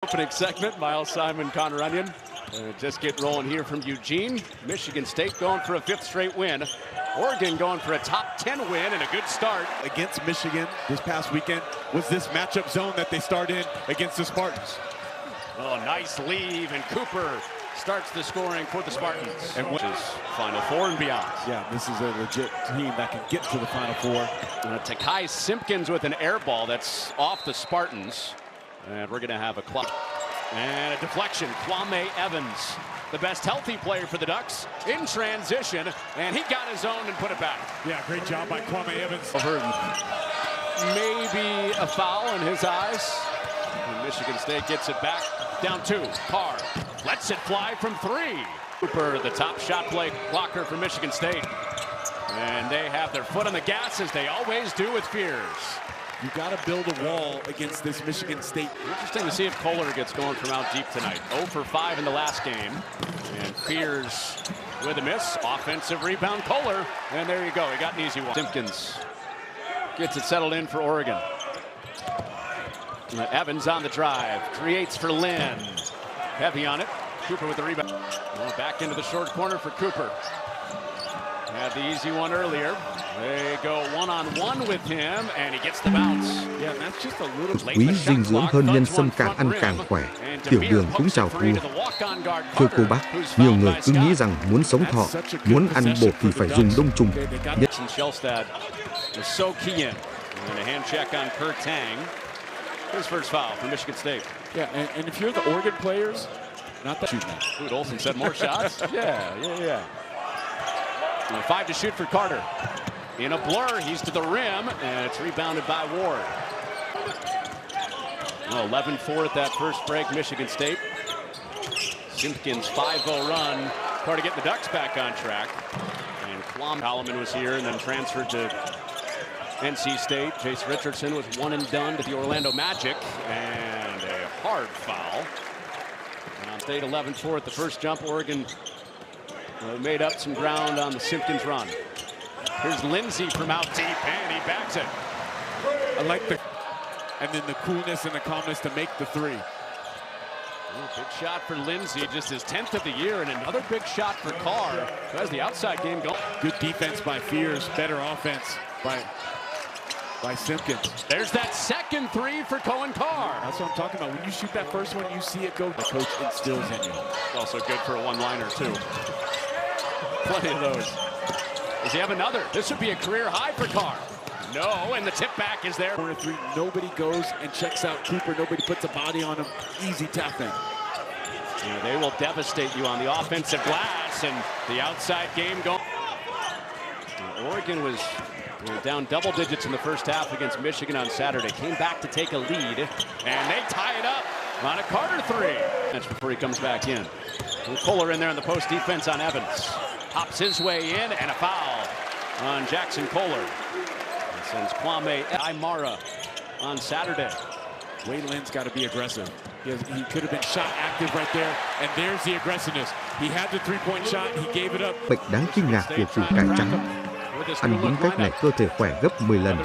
Opening segment, Miles Simon, Connor Onion. Just get rolling here from Eugene. Michigan State going for a 5th straight win. Oregon going for a top 10 win and a good start. Against Michigan this past weekend was this matchup zone that they start in against the Spartans. Oh, nice leave, and Cooper starts the scoring for the Spartans. And which is Final Four and beyond. Yeah, this is a legit team that can get to the Final Four. Takai Simpkins with an air ball that's off the Spartans. And we're going to have a clock. And a deflection. Kwame Evans, the best healthy player for the Ducks, in transition. And he got his own and put it back. Yeah, great job by Kwame Evans. Maybe a foul in his eyes. And Michigan State gets it back. Down 2. Carr lets it fly from 3. Cooper, the top shot play blocker for Michigan State. And they have their foot on the gas, as they always do with Fears. You got to build a wall against this Michigan State. Interesting to see if Kohler gets going from out deep tonight. 0 for 5 in the last game. And Fears with a miss. Offensive rebound, Kohler. And there you go. He got an easy one. Simpkins gets it settled in for Oregon. Evans on the drive. Creates for Lynn. Heavy on it. Cooper with the rebound. Back into the short corner for Cooper. Had the easy one earlier. They go one-on-one with him, and he gets the bounce. Yeah, that's just a little late. Quý dinh dưỡng hơn nhân sâm càng ăn càng khỏe. Tiểu đường cũng chào cua. Thưa cô bác, nhiều người cứ nghĩ rằng muốn sống thọ, muốn ăn bột thì phải dùng đông trùng. Nhất. And a hand check on Kurt Tang. His first foul for Michigan State. Yeah, and if you're the Oregon players, not that shooting. Dude, Olsen said more shots. Yeah. 5 to shoot for Carter. In a blur, he's to the rim, and it's rebounded by Ward. 11-4 at that first break, Michigan State. Simpkins 5-0 run. Carter getting the Ducks back on track. And Holloman was here and then transferred to NC State. Chase Richardson was one and done to the Orlando Magic, and a hard foul. And State 11-4 at the first jump. Oregon made up some ground on the Simpkins run. Here's Lindsey from out deep, and he backs it. I like and then the coolness and the calmness to make the 3. Big shot for Lindsey, just his 10th of the year, and another big shot for Carr. That's the outside game going. Good defense by Fears, better offense by Simpkins. There's that second 3 for Cohen Carr. That's what I'm talking about. When you shoot that first one, you see it go. The coach instills in you. It's also good for a one-liner, too. Plenty of those. Does he have another? This would be a career high for Carr. No, and the tip back is there. Corner 3, nobody goes and checks out Cooper. Nobody puts a body on him. Easy tap in. Yeah, they will devastate you on the offensive glass, and the outside game going. Oregon was down double digits in the first half against Michigan on Saturday. Came back to take a lead, and they tie it up on a Carter 3. That's before he comes back in. Kohler in there on the post defense on Evans. Hops his way in, and a foul on Jackson Kohler. That sends Kwame Imara on Saturday. Wade Lynn's got to be aggressive. He could have been shot active right there, and there's the aggressiveness. He had the 3-point shot, he gave it up. Bệnh đáng kinh ngạc của củ cải trắng. Ăn đúng cách này cơ thể khỏe gấp 10 lần.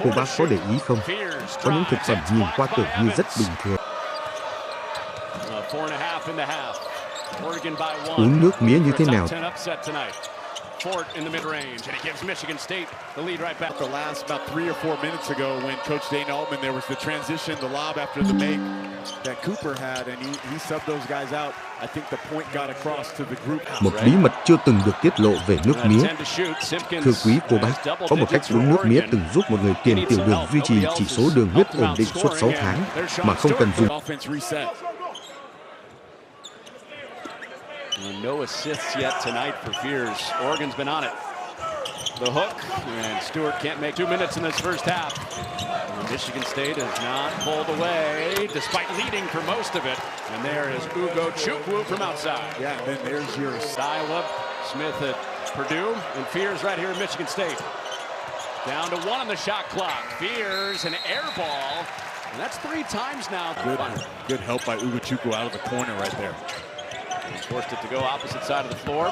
Cô bác có để ý không? Có những thực phẩm nhìn qua tưởng như rất bình thường. Uống nước mía như thế nào? Fort in the mid-range, and it gives Michigan State the lead right back. The last about 3 or 4 minutes ago, when Coach Dana Altman, there was the transition, the lob after the make that Cooper had, and he subbed those guys out. I think the point got across to the group. Một bí mật chưa từng được tiết lộ về nước mía. Thưa quý cô bác, có một cách uống nước mía từng giúp một người tiền tiểu đường duy trì chỉ số đường huyết ổn định suốt 6 tháng mà không cần dùng. No assists yet tonight for Fears. Oregon's been on it. The hook, and Stewart can't make 2 minutes in this first half. Michigan State has not pulled away, despite leading for most of it. And there is Ugo Chukwu from outside. Yeah, then there's your Iowa, Smith at Purdue, and Fears right here at Michigan State. Down to 1 on the shot clock. Fears, an air ball, and that's 3 times now. Good help by Ugo Chukwu out of the corner right there. He's forced it to go opposite side of the floor.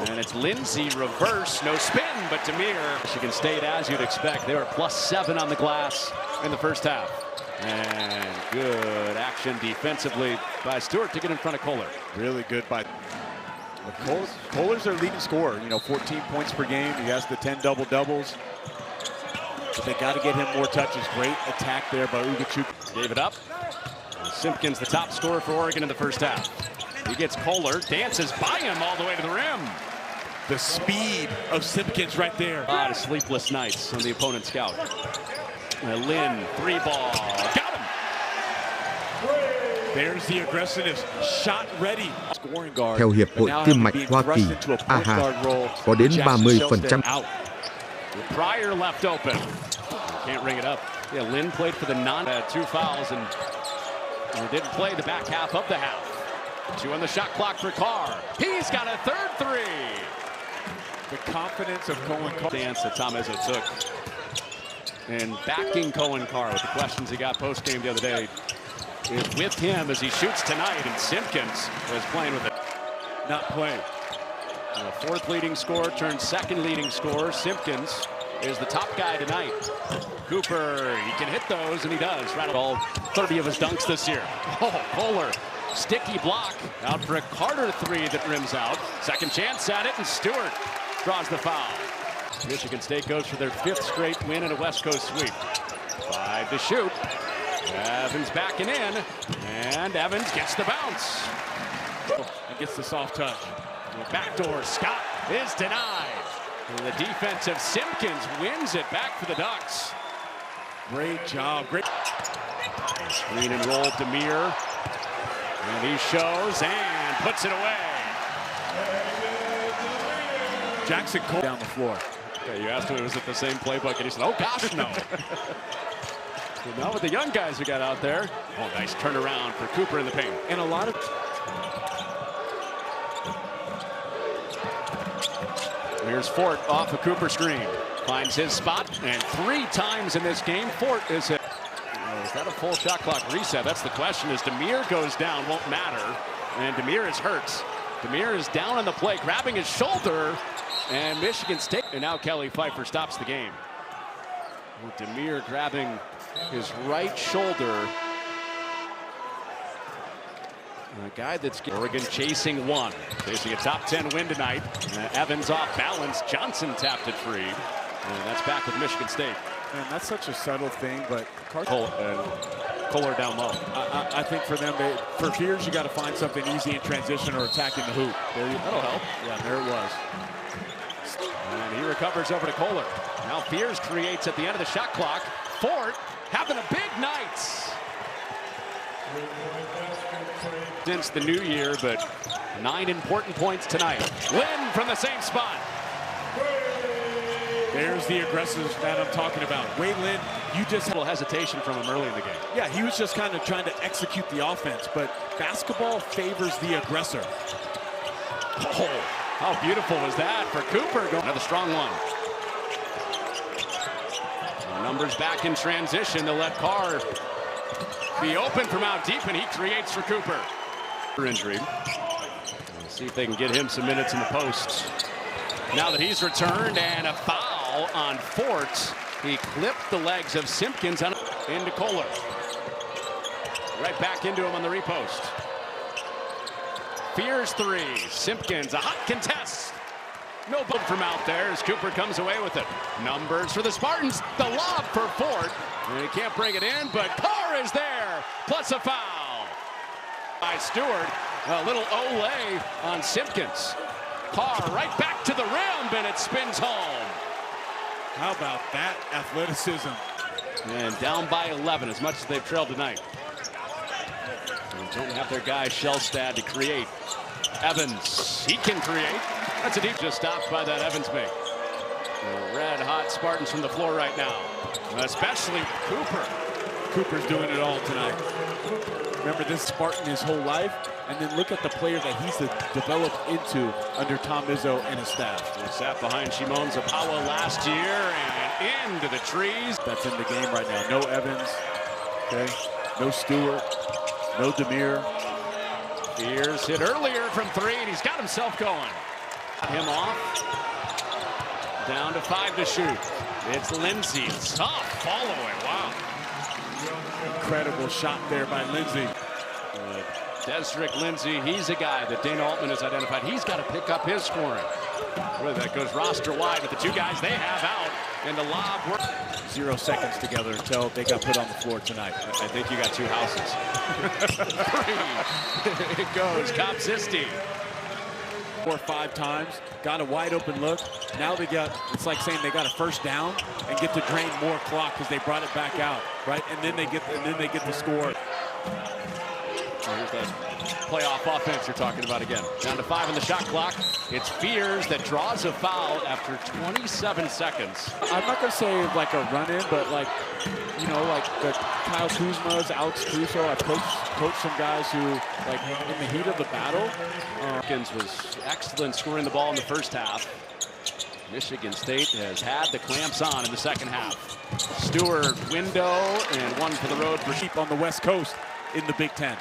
And it's Lindsey reverse, no spin, but Demir. Michigan State, as you'd expect, they were +7 on the glass in the first half. And good action defensively by Stewart to get in front of Kohler. Really good by Kohler's their leading scorer. 14 points per game. He has the 10 double-doubles. But they got to get him more touches. Great attack there by Ugachuk. Gave it up. Simpkins the top scorer for Oregon in the first half. He gets Kohler, dances by him all the way to the rim. The speed of Simpkins right there. A lot of sleepless nights on the opponent's scout. Lynn, 3-ball, got him. There's the aggressiveness, shot ready. Scoring guard. Theo Hiệp hội Tim mạch Hoa Kỳ, AHA, có đến 30%. Pryor left open. Can't ring it up. Yeah, Lynn played for the two fouls and didn't play the back half of the half. 2 on the shot clock for Carr. He's got a third 3. The confidence of Cohen Carr. Dance that Tom Izzo took. And backing Cohen Carr with the questions he got post-game the other day is with him as he shoots tonight, and Simpkins was playing with it. Not playing. The 4th leading scorer turned 2nd leading scorer. Simpkins is the top guy tonight. Cooper, he can hit those, and he does. Right all 30 of his dunks this year. Oh, Kohler, sticky block. Out for a Carter 3 that rims out. Second chance at it, and Stewart draws the foul. Michigan State goes for their 5th straight win in a West Coast sweep. 5 to shoot. Evans backing in, and Evans gets the bounce. And gets the soft touch. Backdoor Scott is denied. And the defense of Simpkins wins it back for the Ducks. Great job. Great. Screen and roll, Demir. And he shows and puts it away. Jackson Cole down the floor. Okay, you asked him, was it the same playbook? And he said, oh gosh, no. So now with the young guys who got out there. Oh, nice turnaround for Cooper in the paint. And a lot of... Here's Fort off a Cooper screen. Finds his spot, and 3 times in this game, Fort is hit. Oh, is that a full shot clock reset? That's the question. As Demir goes down, won't matter. And Demir is hurt. Demir is down on the play, grabbing his shoulder, and Michigan State. And now Kelly Pfeiffer stops the game. Demir grabbing his right shoulder. A guy that's Oregon chasing 1. Facing a top 10 win tonight. Evans off balance. Johnson tapped it free. And that's back with Michigan State. Man, that's such a subtle thing, but Kohler down low. I think for them, for Fears, you got to find something easy in transition or attacking the hoop. That'll help. Yeah, there it was. And he recovers over to Kohler. Now Fears creates at the end of the shot clock. Fort having a big night. Since the new year, but 9 important points tonight. Lynn from the same spot. There's the aggressive that I'm talking about. Wade Lynn, you just had a little hesitation from him early in the game. Yeah, he was just kind of trying to execute the offense, but basketball favors the aggressor. Oh, how beautiful was that for Cooper? Another strong one. Numbers back in transition. They'll let Carr be open from out deep, and he creates for Cooper. Injury. Let's see if they can get him some minutes in the post. Now that he's returned, and a foul on Fort. He clipped the legs of Simpkins into Kohler. Right back into him on the repost. Fears 3. Simpkins, a hot contest. No book from out there as Cooper comes away with it. Numbers for the Spartans. The lob for Fort. And he can't bring it in, but Carr is there. Plus a foul by Stewart. A little Olay on Simpkins. Carr right back to the rim, and it spins home. How about that athleticism? And down by 11, as much as they've trailed tonight. They don't have their guy Shellstad to create. Evans, he can create. That's a deep, just stopped by that Evans make. The red hot Spartans from the floor right now, especially Cooper. Cooper's doing it all tonight. Remember this Spartan his whole life, and then look at the player that he's developed into under Tom Izzo and his staff. He sat behind Shimon Zapawa last year and into the trees. That's in the game right now. No Evans, okay? No Stewart, no Demir. Fears hit earlier from 3, and he's got himself going. Him off. Down to 5 to shoot. It's Lindsey. Tough following. Wow. Incredible shot there by Lindsay. Desrick Lindsay, he's a guy that Dana Altman has identified. He's got to pick up his scoring. Really, that goes roster wide with the two guys they have out, and the lob work. 0 seconds together until they got put on the floor tonight. I think you got two houses. 3. It goes. Kopsisti. 4 or 5 times, got a wide open look. Now they got, it's like saying they got a first down and get to drain more clock because they brought it back out, right? And then they get the score. Here's that playoff offense you're talking about again. Down to 5 on the shot clock. It's Fears that draws a foul after 27 seconds. I'm not going to say like a run-in, but like, you know, like the Kyle Kuzma's, Alex Caruso. I've coached some guys who, like, in the heat of the battle. Hawkins was excellent scoring the ball in the first half. Michigan State has had the clamps on in the second half. Stewart, window, and one for the road for Sheep on the West Coast in the Big Ten.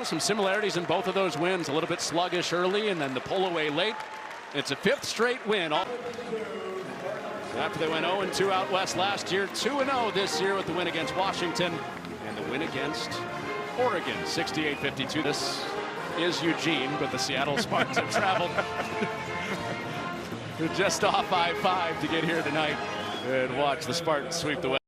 Some similarities in both of those wins. A little bit sluggish early and then the pull away late. It's a 5th straight win. After they went 0-2 out west last year, 2-0 this year with the win against Washington and the win against Oregon, 68-52. This is Eugene, but the Seattle Spartans have traveled just off I-5 to get here tonight and watch the Spartans sweep the West.